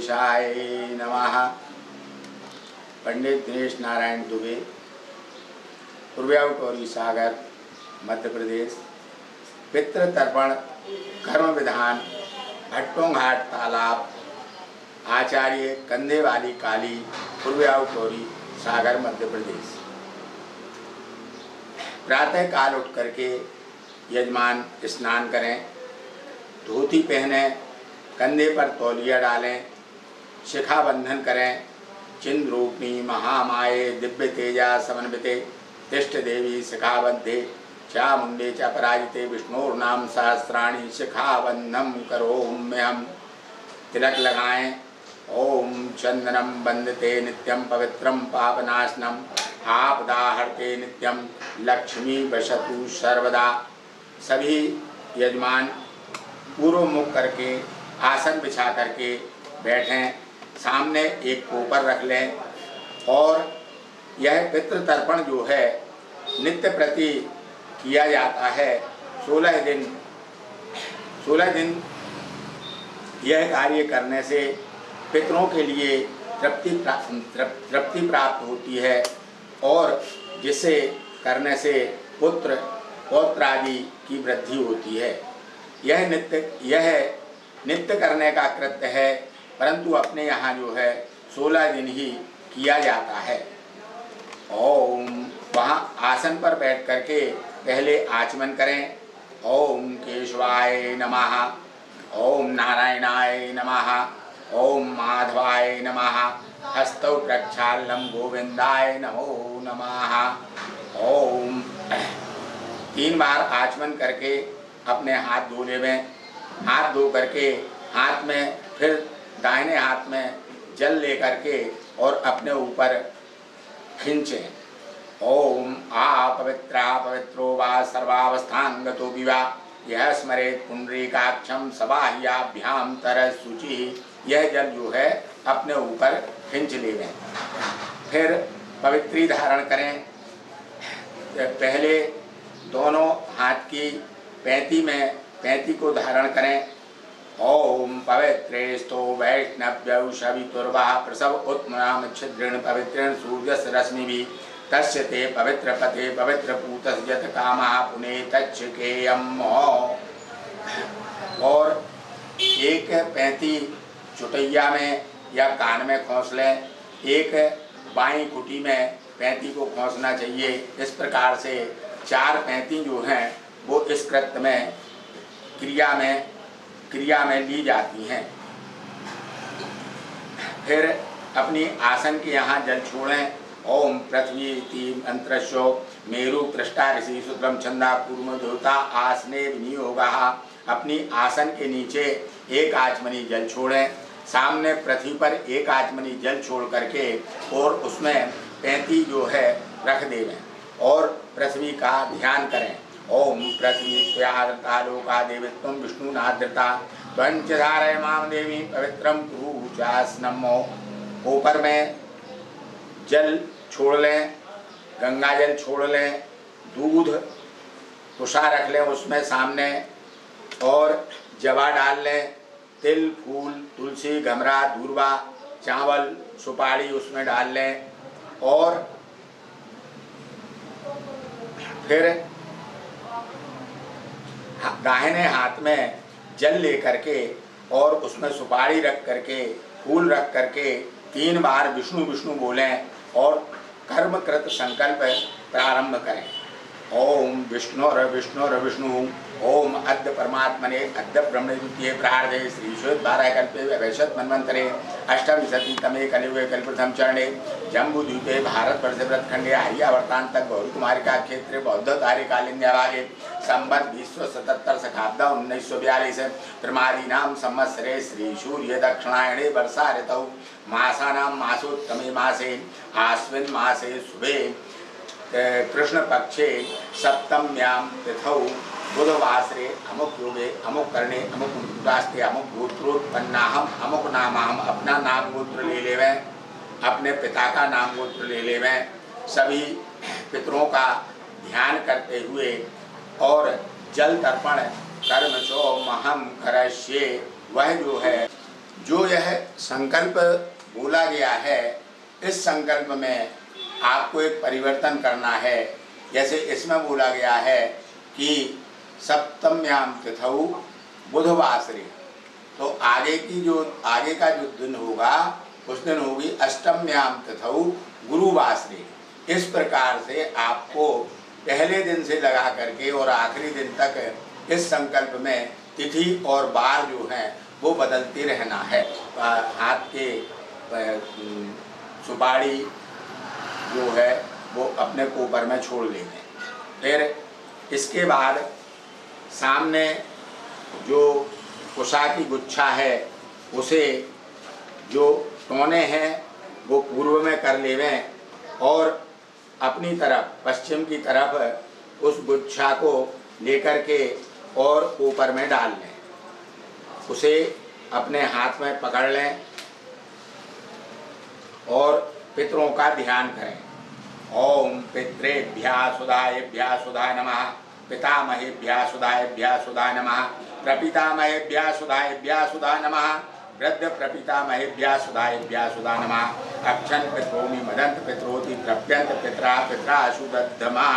गणेशाय नमः। पंडित दिनेश नारायण दुबे, पूर्व्याउटोरी सागर, मध्य प्रदेश। पितृ तर्पण कर्म विधान भट्टोंघाट तालाब, आचार्य कंधे वाली काली, पूर्व्याउटोरी सागर, मध्य प्रदेश। प्रातः काल उठ करके यजमान स्नान करें, धोती पहने, कंधे पर तौलिया डालें, शिखा बंधन करें। चिन्ह रूपिणी महामाये दिव्य तेजा समन्विते तिष्ठ देवी शिखाबद्धे चामुंडे च पराजिते विष्णुर्नाम सहस्राणि शिखाबन्धं करोम्यहम्। तिलक लगाएं। ओम चंदनम वंदते नित्यं पवित्रं पापनाशनम आपदाहर्ते नित्यं लक्ष्मी वसतु सर्वदा। सभी यजमान पूर्व मुख करके आसन बिछा करके बैठें, सामने एक कोपर रख लें और यह पितृ तर्पण जो है नित्य प्रति किया जाता है। 16 दिन यह कार्य करने से पितरों के लिए तृप्ति प्राप्त होती है और जिसे करने से पुत्र पौत्र आदि की वृद्धि होती है। यह नित्य करने का कृत्य है, परंतु अपने यहाँ जो है 16 दिन ही किया जाता है। ओम वहाँ आसन पर बैठ करके पहले आचमन करें। ओम केशवाय नमः, ओम नारायणाय नमः, ओम माधवाय नमः, हस्तौ प्रक्षालनं गोविंदाय नमो नमः। ओम 3 बार आचमन करके अपने हाथ धो लेवें। हाथ धो करके हाथ में फिर दाहिने हाथ में जल लेकर के और अपने ऊपर खींचें। ओम पवित्रा पवित्रो वा सर्वावस्थांगतो विवा यह स्मरेत पुंडरीकाक्षं सबाह्याभ्याम तरः शुचिः। यह जल जो है अपने ऊपर खींच लेवें। फिर पवित्री धारण करें। पहले दोनों हाथ की पैंती को धारण करें। ओम पवित्रेस्तो वैष्णव्यौ शवितुर्वा प्रसव उत्मनाम छिद्रेण पवित्रेण सूर्यस्य रश्मिभिः तस्य ते पवित्र पते पवित्र पूतस्य यत कामः पुने तच्छकेयम्। और एक पैंती चुटैया में या कान में खोंस लें, एक बाईं कुटी में पैंती को खोंसना चाहिए। इस प्रकार से 4 पैंती जो हैं वो इस कृत्य में क्रिया में ली जाती हैं। फिर अपनी आसन के यहाँ जल छोड़ें। ओम पृथ्वी अंतरशो मेरु पृष्ठा ऋषि शुद्रम छंदा पूर्व देवता आसने विनियोगः। अपनी आसन के नीचे एक आचमनी जल छोड़ें, सामने पृथ्वी पर एक आचमनी जल छोड़ करके और उसमें पैंती जो है रख देवें और पृथ्वी का ध्यान करें। ओम पृथ्वी त्वया लोका देवित्वं विष्णुनाद्रता पंचधारय माम देवी पवित्रम पूजास्नमो। ऊपर में जल छोड़ लें, गंगा जल छोड़ लें, दूध कुशा रख लें उसमें सामने और जवा डाल लें, तिल फूल तुलसी घमरा दूर्वा चावल सुपारी उसमें डाल लें और फिर दाहिने हाथ में जल लेकर के और उसमें सुपारी रख करके फूल रख करके 3 बार विष्णु विष्णु बोलें और कर्मकृत संकल्प प्रारंभ करें। ओम विष्णु ओम अद्य परमात्मने अद्य ब्रह्मणे द्वितीये प्रार्धे श्रीश्वेतवाराय कल्पे वैशत मन्वन्तरे अष्टविंशतितमे कलियुगे कलिप्रथम चरणे जम्बूद्वीपे भारतवर्षे व्रतखंडे आर्यावर्तान्तक गौरीकुमारिका क्षेत्रे बौद्धतारिकालिन्यभागे संवत् 2077 शकाब्द 1942 त्रमादीनां संवत्सरे श्रीसूर्य दक्षिणायणे वर्षा ऋतौ मासानां मासोत्तमे मासे आश्विन मासे शुभे कृष्ण पक्षे सप्तम्यां तिथौ बुधवासरे अमुक योगे अमुक करणे अमुक रास्ते अमुक गोत्रोत्पन्नाहम अमुक नामाहम। अपना नाम गोत्र ले लेवें, अपने पिता का नाम गोत्र ले लेवें। सभी पितरों का ध्यान करते हुए और जल तर्पण कर्म चो महम करश्ये वह जो है जो यह संकल्प बोला गया है, इस संकल्प में आपको एक परिवर्तन करना है। जैसे इसमें बोला गया है कि सप्तम्याम तिथौ बुधवासरे, तो आगे का जो दिन होगा उस दिन होगी अष्टम्याम तिथौ गुरुवासरे। इस प्रकार से आपको पहले दिन से लगा करके और आखिरी दिन तक इस संकल्प में तिथि और बार जो हैं वो बदलते रहना है। हाथ के सुपारी जो है वो अपने ऊपर में छोड़ लेंगे। फिर इसके बाद सामने जो कुशा की गुच्छा है उसे जो टोने हैं वो पूर्व में कर लेवें और अपनी तरफ पश्चिम की तरफ उस गुच्छा को लेकर के और ऊपर में डाल लें। उसे अपने हाथ में पकड़ लें और पितरों का ध्यान करें। ओम पितृभ्यः सुधायेभ्यः सुधा नमः, पितामहेभ्यः सुधायेभ्यः सुधा नमः, प्रपितामहेभ्यः सुधायेभ्यः सुधा नमः, वृद्ध प्रपितामहेभ्यः सुधायेभ्यः सुधा नमः। अक्षन् पितरोमि मदन्त पितरोति तृप्यन्त पितरा पितराशु दद्धमा।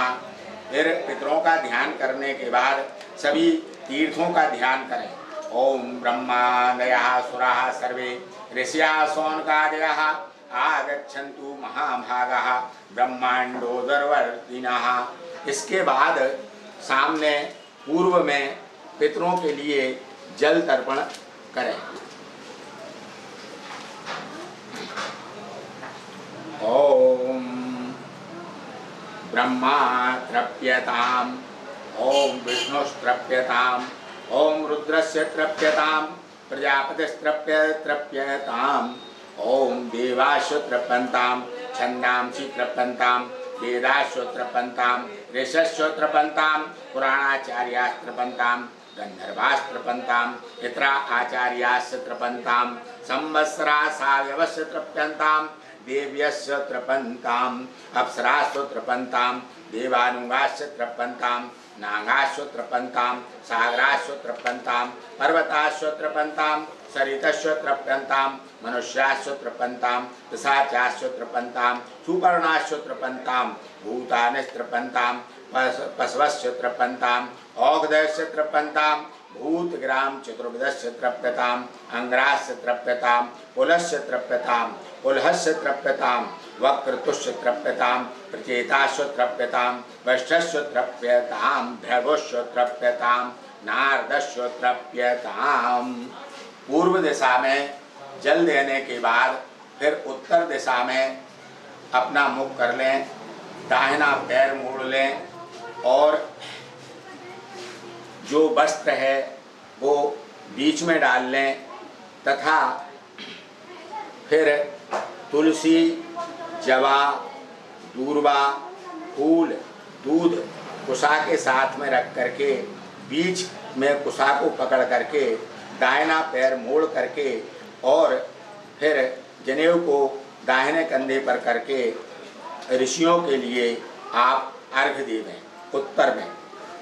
फिर पितरों का ध्यान करने के बाद सभी तीर्थों का ध्यान करें। ओम ब्रह्मादयः सुराः सर्वे ऋषयः शौनकादयः आगच्छन्तु महाभागाः ब्रह्मांडोदरवर्तिनः। इसके बाद सामने पूर्व में पितरों के लिए जल तर्पण करें। ओम ब्रह्मा तृप्यताम्, ओम विष्णुस्तृप्यताम्, ओम रुद्रस्य तृप्यताम्, प्रजापतिस्तृप्यताम्, ओम देवास्य तृप्यन्ताम्, छन्दांसि तृप्यन्ताम्, वेदास्य तृप्यन्ताम्, ऋषस्य तृप्यन्ताम्, पुराणाचार्याः तृप्यन्ताम्, गन्धर्वाः तृप्यन्ताम्, पितरा आचार्याः तृप्यन्ताम्, संवत्सराः सावयवस्य तृप्यन्ताम्, देव्यस्य तृप्यन्ताम्, अप्सरास्य तृप्यन्ताम्, देवानुगास्य तृप्यन्ताम्, नागास्य तृप्यन्ताम्, सागरास्य तृप्यन्ताम्, पर्वतास्य तृप्यन्ताम्, सरितस्य तृप्यन्ताम्, मनुष्यास्य तृप्यन्ताम्, पिशाचास्य तृप्यन्ताम्, सुपर्णास्य तृप्यन्ताम्, भूतानिस्तृप्यन्ताम्, पशवस्य तृप्यन्ताम्, औषधस्य तृप्यन्ताम्, भूतग्राम चतुर्विधस्य तृप्यताम्, अंग्रास्य तृप्यताम्, पुलस्य तृप्यताम्, पुलहस्य तृप्यताम्, वक्रतुस्य तृप्यताम्, प्रचेतास्य तृप्यताम्, वैष्ठस्य तृप्यताम्, भृगुस्य तृप्यताम्, नारदस्य तृप्यताम्। पूर्व दिशा में जल देने के बाद फिर उत्तर दिशा में अपना मुख कर लें, दाहिना पैर मोड़ लें और जो वस्त्र है वो बीच में डाल लें तथा फिर तुलसी, जवा, दूर्वा, फूल, दूध कुशा के साथ में रख करके बीच में कुशा को पकड़ करके दाहिना पैर मोड़ करके और फिर जनेऊ को दाहिने कंधे पर करके ऋषियों के लिए आप अर्घ्य देवें। उत्तर में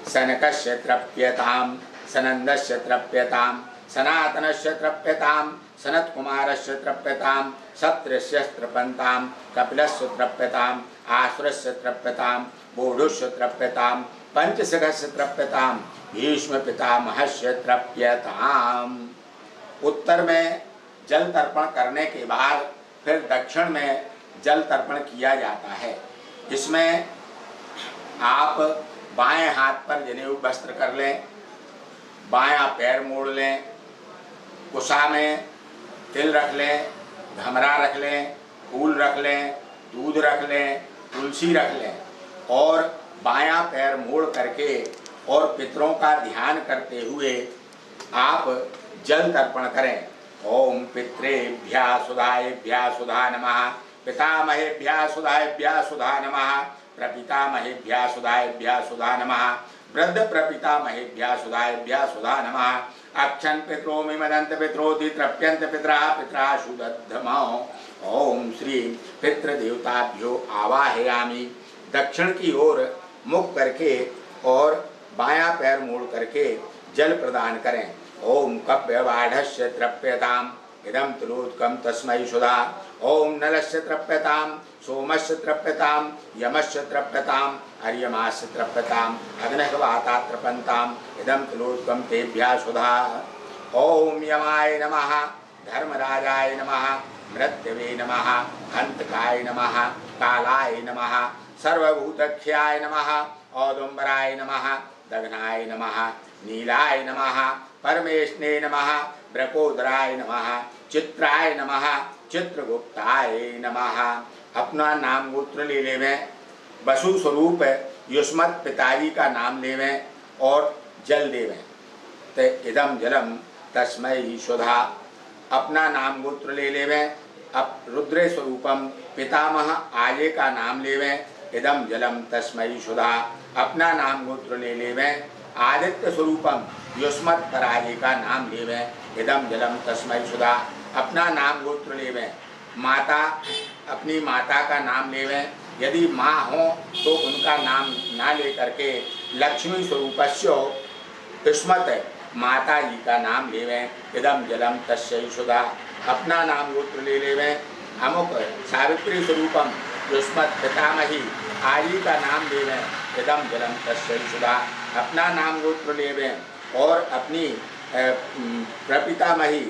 सनकस्य तृप्यताम्, सनंदस्य तृप्यताम्, सनातनस्य तृप्यताम्, सनत्कुमारस्य तृप्यताम्, सत्रस्य तृप्यताम्, कपिलस्य तृप्यताम्, आसुरस्य तृप्यताम्, बोढुस्य तृप्यताम्, पंचसखस्य तृप्यताम्, भीष्म पितामहस्य तृप्यताम्। उत्तर में जल तर्पण करने के बाद फिर दक्षिण में जल तर्पण किया जाता है। इसमें आप बाएं हाथ पर जनेऊ वस्त्र कर लें, बायां पैर मोड़ लें, कुशा में तिल रख लें, धमरा रख लें, फूल रख लें, दूध रख लें, तुलसी रख लें और बायां पैर मोड़ करके और पितरों का ध्यान करते हुए आप जल तर्पण करें। ओम पितृभ्यः सुधायेभ्यः सुधा नमः, पितामहेभ्यः सुधायेभ्यः सुधा नमः, प्रपितामहेभ्यः सुधायेभ्यः सुधा नमः, वृद्ध प्रपितामहेभ्यः सुधायेभ्यः सुधा नमः। अक्षन् पितरोमि मदन्त पितरोति तृप्यन्त पितराः पितराशु दद्धमा। ओम श्री पितृदेवताभ्यो आवाहयामि। दक्षिण की ओर मुख करके और बायां पैर मोड़ करके जल प्रदान करें। ओम कव्यवाढ़स्य तृप्यताम्, इदं तिलोदकं तस्मै सुधा। ओम नलस्य तृप्यतां, सोमस्य तृप्यतां, यमस्य तृप्यतां, अर्यमास्य तृप्यतां, अग्नः वाता तृपन्तां, इदं तिलोदकं तेभ्यः सुधा। ओम यमाय नमः, धर्मराजाय नमः, मृत्यवे नमः, हंतकाय नमः, कालाय नमः, सर्वभूतख्याय नमः, औदुम्बराय नमः, दग्नाय नमः, नीलाय नमः, परमेष्णे नमः, ब्रकोदराय नमः, चित्राय नमः, चित्रगुप्ताय नमः। अपना नाम गोत्र ले लेवें, वसु स्वरूप युष्मत पिताजी का नाम लेवें और जल देवें। ते इदम जलम तस्मै सुधा। अपना नाम गोत्र ले लेवें, अब रुद्र स्वरूपम पितामह आर्य का नाम लेवें, इदम जलम तस्मै सुधा। अपना नाम गोत्र ले लेवें, आदित्य स्वरूपम युष्मत पराजय का नाम लेवें, इदम जलम तस्मै सुधा। अपना नाम गोत्र लेवें, माता अपनी माता का नाम लेवें, यदि माँ हो तो उनका नाम ना लेकर के लक्ष्मी स्वरूपस्य युष्मत माता जी का नाम लेवें, इदम जलम तस्यै सुधा। अपना नाम गोत्र ले लेवें, अमुक सावित्री स्वरूपम युष्मत पितामही आर्य का नाम लेवें, इदम जलम तस्यै सुधा। अपना नाम गोत्र लेवें और अपनी प्रपितामही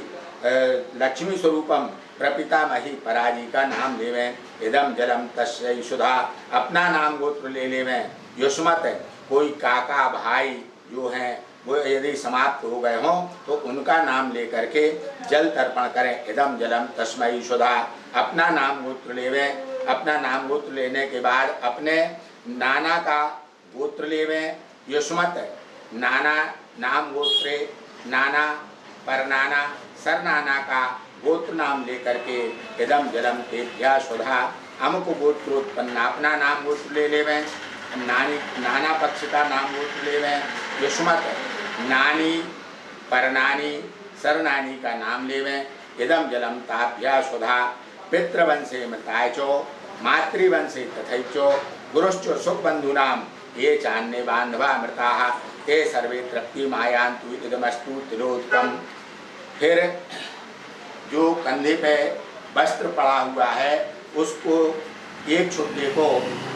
लक्ष्मी स्वरूपम प्रपितामही पराजी का नाम लेवें, इदम जलम तस्यै सुधा। अपना नाम गोत्र ले लेवें, युष्मत कोई काका भाई जो हैं वो यदि समाप्त हो गए हों तो उनका नाम लेकर के जल तर्पण करें, इदम जलम तस्मै सुधा। अपना नाम गोत्र लेवें, अपना नाम गोत्र लेने के बाद अपने नाना का गोत्र लेवें, युष्मत नाना नाम गोत्रे नाना परनाना सरनाना का गोत्र नाम लेकर के इदम जलम तेभ्यः सुधा। अमुक गोत्रोत्पन्न अपना नाम गोत्र ले लेवें, नानी नाना पक्ष का नाम गोत्र लेवें, युष्मत नानी परनानी सरनानी का नाम लेवें, इदम जलम ताभ्यः सुधा। पितृवंशे मृताय चो मातृवंशे तथैचो गुरुश्च सुखबंधूनां ये चान्ये बांधवा मृताः ते सर्वे तृप्ति मायान्तु इदमस्तु तिलोदकम्। फिर जो कंधे पे वस्त्र पड़ा हुआ है उसको एक छुट्टे को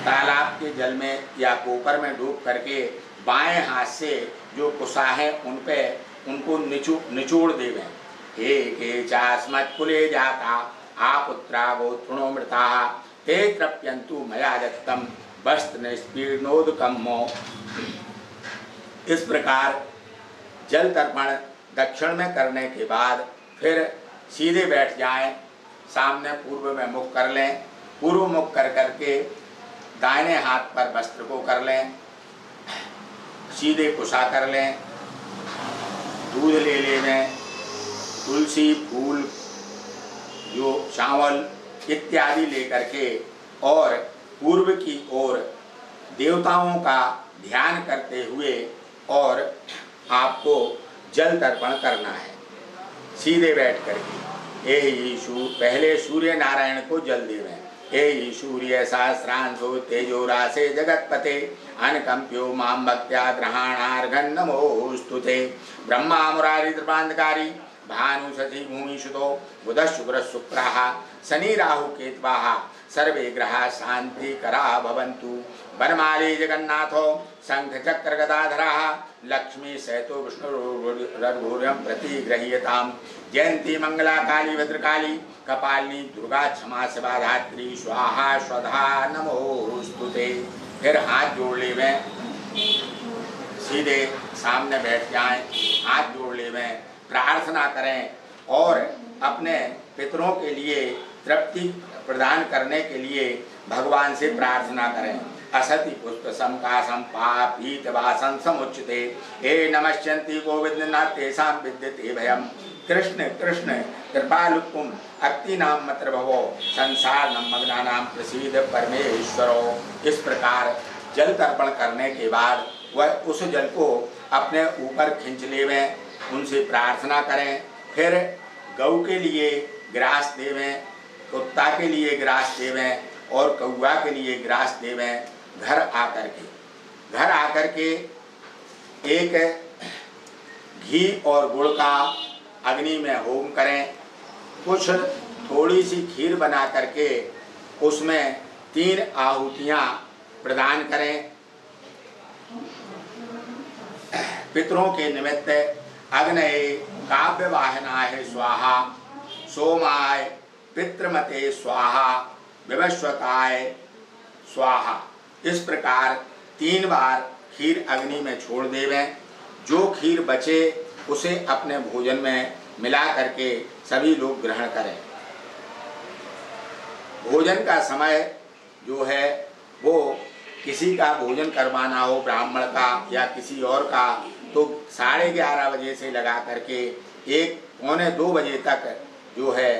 तालाब के जल में या कोपर में डूब करके बाएं हाथ से जो कुशा है उन पे उनको निचोड़ देवें। हे के चास्मत्कुले जाता आपुत्रा गोत्रणो मृताः ते तृप्यन्तु मया दत्तम वस्त्र निष्पीडनोदकम् मो। इस प्रकार जल तर्पण दक्षिण में करने के बाद फिर सीधे बैठ जाएं, सामने पूर्व में मुख कर लें, पूर्व मुख कर करके दाहिने हाथ पर वस्त्र को कर लें, सीधे कुशा कर लें, दूध ले लें, तुलसी फूल जो चावल इत्यादि लेकर के और पूर्व की ओर देवताओं का ध्यान करते हुए और आपको जल तर्पण करना है सीधे बैठ करके। ए ईशु पहले सूर्य नारायण को जल देवें। ए सूर्य सहस्रांशो तेजोरासे जगतपते अनकंप्यो मां भक्त्या ग्रहाणार्घं नमोस्तुते। ब्रह्मा मुरारी त्रिपांधकारी भानु शशि भूमिसुतो बुध शुक्र शुक्राः शनि राहु केतवाः सर्वे ग्रहाः शान्तिकरा भवन्तु। वनमाली जगन्नाथो शंख चक्र गदाधराः लक्ष्मी सहितो विष्णुर्घोर्यं प्रतिगृह्यताम्। जयंती मंगला काली भद्रकाली कपालिनी दुर्गा क्षमा शिवा धात्री स्वाहा स्वधा नमोस्तुते। फिर हाथ जोड़ लेवें, सीधे सामने बैठ जाएं, हाथ जोड़ लेवें, प्रार्थना करें और अपने पितरों के लिए तृप्ति प्रदान करने के लिए भगवान से प्रार्थना करें। असति पुष्प समकाशम पापीत वासन समुच्यते हे नमस्यन्ति गोविंद न तेषां विद्यते भयम्। कृष्ण कृष्ण कृपालुत्वम अक्ति नाम मत्र भवो संसार नमग्नानां प्रसीद परमेश्वरो। इस प्रकार जल तर्पण करने के बाद वह उस जल को अपने ऊपर खींच लेवें, उनसे प्रार्थना करें। फिर गौ के लिए ग्रास देवें, कुत्ता के लिए ग्रास देवें और कौआ के लिए ग्रास देवें। घर आकर के एक घी और गुड़ का अग्नि में होम करें कुछ थोड़ी सी खीर बना करके उसमें 3 आहुतियाँ प्रदान करें। पितरों के निमित्त अग्नये काव्यवाहनाय स्वाहा, सोमाय पितृमते स्वाहा, विवस्वताय स्वाहा। इस प्रकार 3 बार खीर अग्नि में छोड़ देवें। जो खीर बचे उसे अपने भोजन में मिला करके सभी लोग ग्रहण करें। भोजन का समय जो है वो किसी का भोजन करवाना हो, ब्राह्मण का या किसी और का, तो 11:30 बजे से लगा करके 1 पौने 2 बजे तक जो है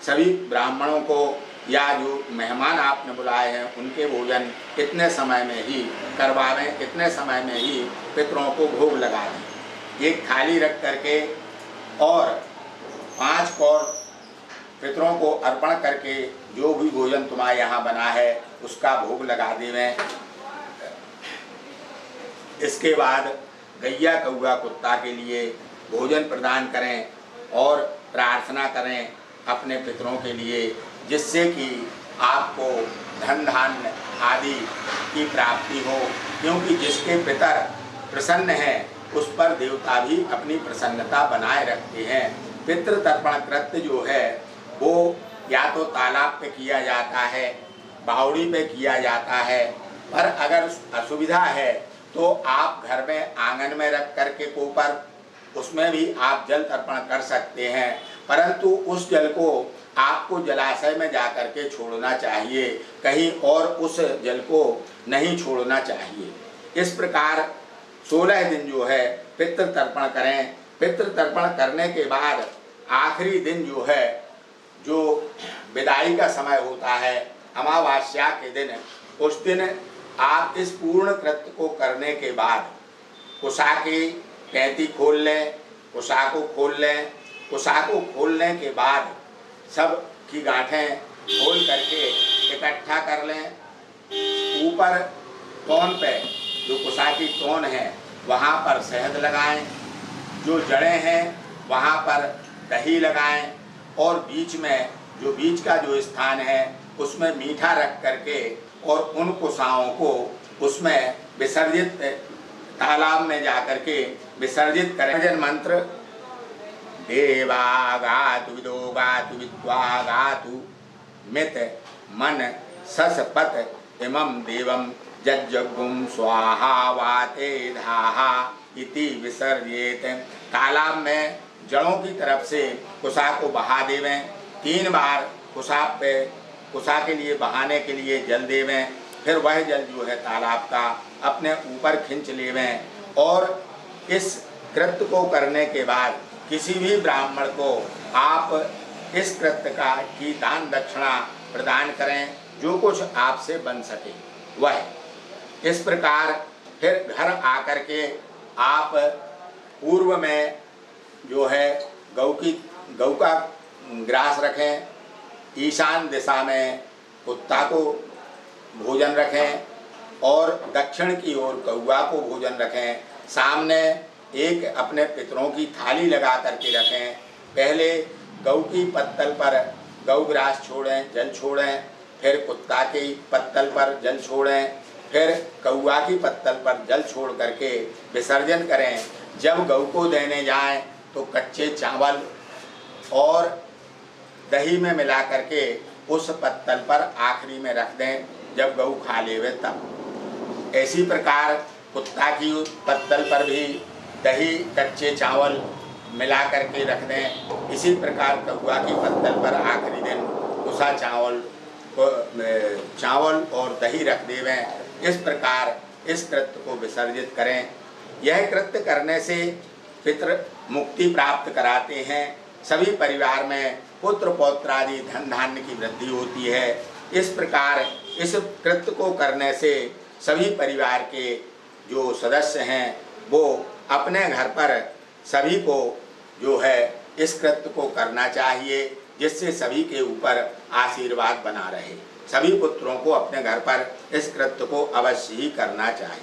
सभी ब्राह्मणों को या जो मेहमान आपने बुलाए हैं उनके भोजन इतने समय में ही करवावें, इतने समय में ही पितरों को भोग लगा दें। एक थाली रख करके और 5 कौर पितरों को अर्पण करके जो भी भोजन तुम्हारे यहाँ बना है उसका भोग लगा देवें। इसके बाद गैया कौआ कुत्ता के लिए भोजन प्रदान करें और प्रार्थना करें अपने पितरों के लिए, जिससे कि आपको धन धान्य आदि की प्राप्ति हो। क्योंकि जिसके पितर प्रसन्न हैं उस पर देवता भी अपनी प्रसन्नता बनाए रखते हैं। पितृ तर्पण कृत्य जो है वो या तो तालाब पे किया जाता है, बावड़ी पे किया जाता है, पर अगर असुविधा है तो आप घर में आंगन में रख करके ऊपर उसमें भी आप जल तर्पण कर सकते हैं। परंतु उस जल को आपको जलाशय में जाकर के छोड़ना चाहिए, कहीं और उस जल को नहीं छोड़ना चाहिए। इस प्रकार 16 दिन जो है पितृ तर्पण करें। पितृ तर्पण करने के बाद आखिरी दिन जो है, जो विदाई का समय होता है अमावस्या के दिन, उस दिन आप इस पूर्ण कृत्य को करने के बाद कुशा की पैंती खोल लें, कुशा को खोल लें। कुशा को खोलने के बाद सब की गांठें खोल करके इकट्ठा कर लें। ऊपर तौन पे जो कुशा की तौन है वहाँ पर शहद लगाएं, जो जड़ें हैं वहाँ पर दही लगाएं और बीच में जो बीच का जो स्थान है उसमें मीठा रख करके और उन कुशाओं को उसमें विसर्जित तालाब में जाकर के विसर्जित करें। मंत्र देवा गातु विदो गातु विद्वा गातु मित मन ससपत इमं देवम जज्जगुम स्वाहा वाते धाहा इति विसर्जेत। तालाब में जड़ों की तरफ से कुशा को बहा देवें। 3 बार कुशा पे कुशा के लिए बहाने के लिए जल देवें। फिर वह जल जो है तालाब का अपने ऊपर खींच लेवें। और इस कृत्य को करने के बाद किसी भी ब्राह्मण को आप इस कृत्य का की दान दक्षिणा प्रदान करें, जो कुछ आपसे बन सके वह। इस प्रकार फिर घर आकर के आप पूर्व में जो है गौ का ग्रास रखें, ईशान दिशा में कुत्ता को भोजन रखें और दक्षिण की ओर कौआ को भोजन रखें। सामने एक अपने पितरों की थाली लगा करके रखें। पहले गौ की पत्तल पर गौ ग्रास छोड़ें, जल छोड़ें, फिर कुत्ता की पत्तल पर जल छोड़ें, फिर कौआ की पत्तल पर जल छोड़ करके विसर्जन करें। जब गौ को देने जाएं तो कच्चे चावल और दही में मिला करके उस पत्तल पर आखिरी में रख दें, जब गौ खा लेवे तब। ऐसी प्रकार कुत्ता की पत्तल पर भी दही कच्चे चावल मिला करके रख दें। इसी प्रकार कौआ की पत्तल पर आखिरी दिन कुशा चावल और दही रख देवें। इस प्रकार इस कृत्य को विसर्जित करें। यह कृत्य करने से पितृ मुक्ति प्राप्त कराते हैं। सभी परिवार में पुत्र पौत्र आदि धन धान्य की वृद्धि होती है। इस प्रकार इस कृत्य को करने से सभी परिवार के जो सदस्य हैं वो अपने घर पर सभी को जो है इस कृत्य को करना चाहिए, जिससे सभी के ऊपर आशीर्वाद बना रहे। सभी पुत्रों को अपने घर पर इस कृत्य को अवश्य ही करना चाहिए।